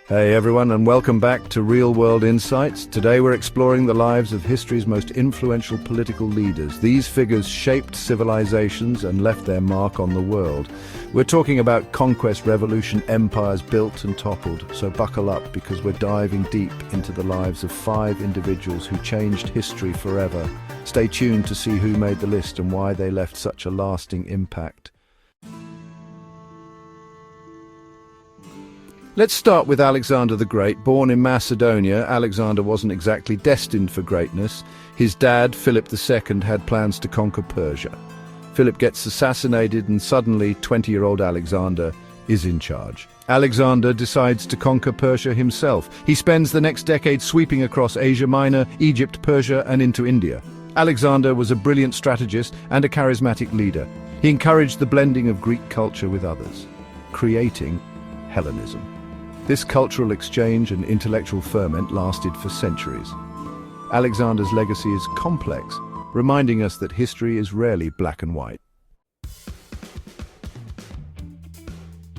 Hey everyone, and welcome back to Real World Insights. Today we're exploring the lives of history's most influential political leaders. These figures shaped civilizations and left their mark on the world. We're talking about conquest, revolution, empires built and toppled. So buckle up, because we're diving deep into the lives of 5 individuals who changed history forever. Stay tuned to see who made the list and why they left such a lasting impact. Let's start with Alexander the Great. Born in Macedonia, Alexander wasn't exactly destined for greatness. His dad, Philip II, had plans to conquer Persia. Philip gets assassinated, and suddenly 20-year-old Alexander is in charge. Alexander decides to conquer Persia himself. He spends the next decade sweeping across Asia Minor, Egypt, Persia, and into India. Alexander was a brilliant strategist and a charismatic leader. He encouraged the blending of Greek culture with others, creating Hellenism. This cultural exchange and intellectual ferment lasted for centuries. Alexander's legacy is complex, reminding us that history is rarely black and white.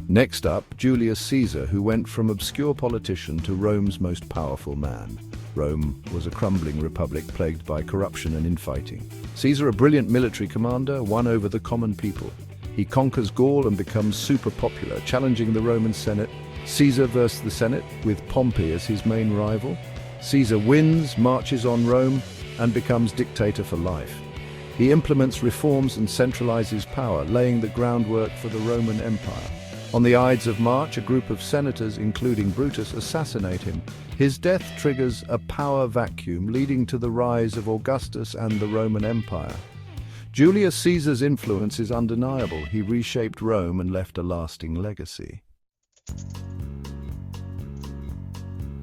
Next up, Julius Caesar, who went from obscure politician to Rome's most powerful man. Rome was a crumbling republic plagued by corruption and infighting. Caesar, a brilliant military commander, won over the common people. He conquers Gaul and becomes super popular, challenging the Roman Senate. Caesar versus the Senate, with Pompey as his main rival. Caesar wins, marches on Rome, and becomes dictator for life. He implements reforms and centralizes power, laying the groundwork for the Roman Empire. On the Ides of March, a group of senators, including Brutus, assassinate him. His death triggers a power vacuum, leading to the rise of Augustus and the Roman Empire. Julius Caesar's influence is undeniable. He reshaped Rome and left a lasting legacy.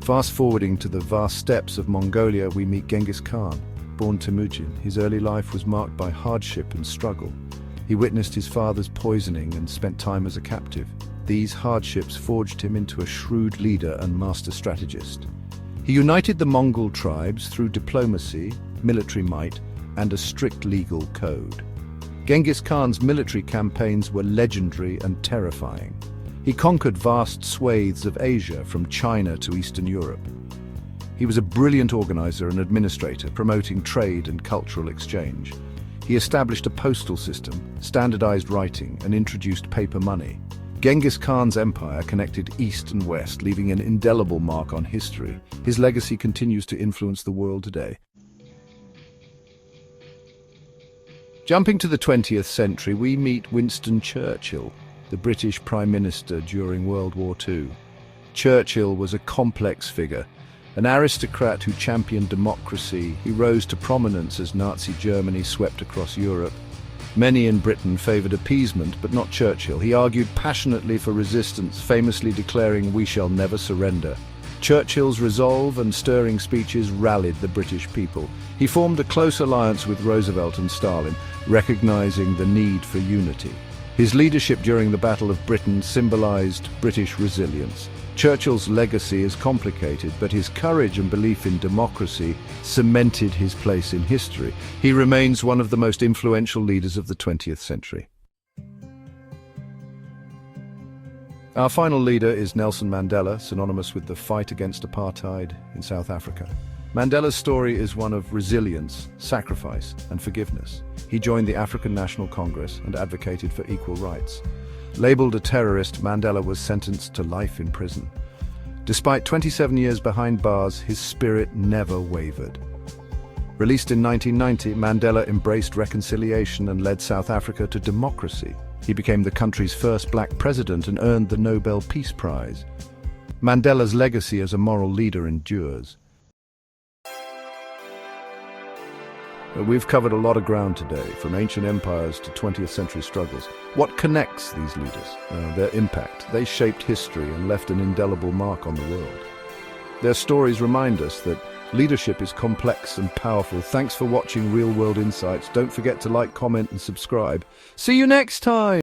Fast forwarding to the vast steppes of Mongolia, we meet Genghis Khan. Born Temujin, his early life was marked by hardship and struggle. He witnessed his father's poisoning and spent time as a captive. These hardships forged him into a shrewd leader and master strategist. He united the Mongol tribes through diplomacy, military might, and a strict legal code. Genghis Khan's military campaigns were legendary and terrifying. He conquered vast swathes of Asia, from China to Eastern Europe. He was a brilliant organizer and administrator, promoting trade and cultural exchange. He established a postal system, standardized writing, and introduced paper money. Genghis Khan's empire connected East and West, leaving an indelible mark on history. His legacy continues to influence the world today. Jumping to the 20th century, we meet Winston Churchill, the British Prime Minister during World War II. Churchill was a complex figure, an aristocrat who championed democracy. He rose to prominence as Nazi Germany swept across Europe. Many in Britain favoured appeasement, but not Churchill. He argued passionately for resistance, famously declaring, "We shall never surrender." Churchill's resolve and stirring speeches rallied the British people. He formed a close alliance with Roosevelt and Stalin, recognising the need for unity. His leadership during the Battle of Britain symbolized British resilience. Churchill's legacy is complicated, but his courage and belief in democracy cemented his place in history. He remains one of the most influential leaders of the 20th century. Our final leader is Nelson Mandela, synonymous with the fight against apartheid in South Africa. Mandela's story is one of resilience, sacrifice, and forgiveness. He joined the African National Congress and advocated for equal rights. Labeled a terrorist, Mandela was sentenced to life in prison. Despite 27 years behind bars, his spirit never wavered. Released in 1990, Mandela embraced reconciliation and led South Africa to democracy. He became the country's first black president and earned the Nobel Peace Prize. Mandela's legacy as a moral leader endures. We've covered a lot of ground today, from ancient empires to 20th century struggles. What connects these leaders? Their impact. They shaped history and left an indelible mark on the world. Their stories remind us that leadership is complex and powerful. Thanks for watching Real World Insights. Don't forget to like, comment, and subscribe. See you next time!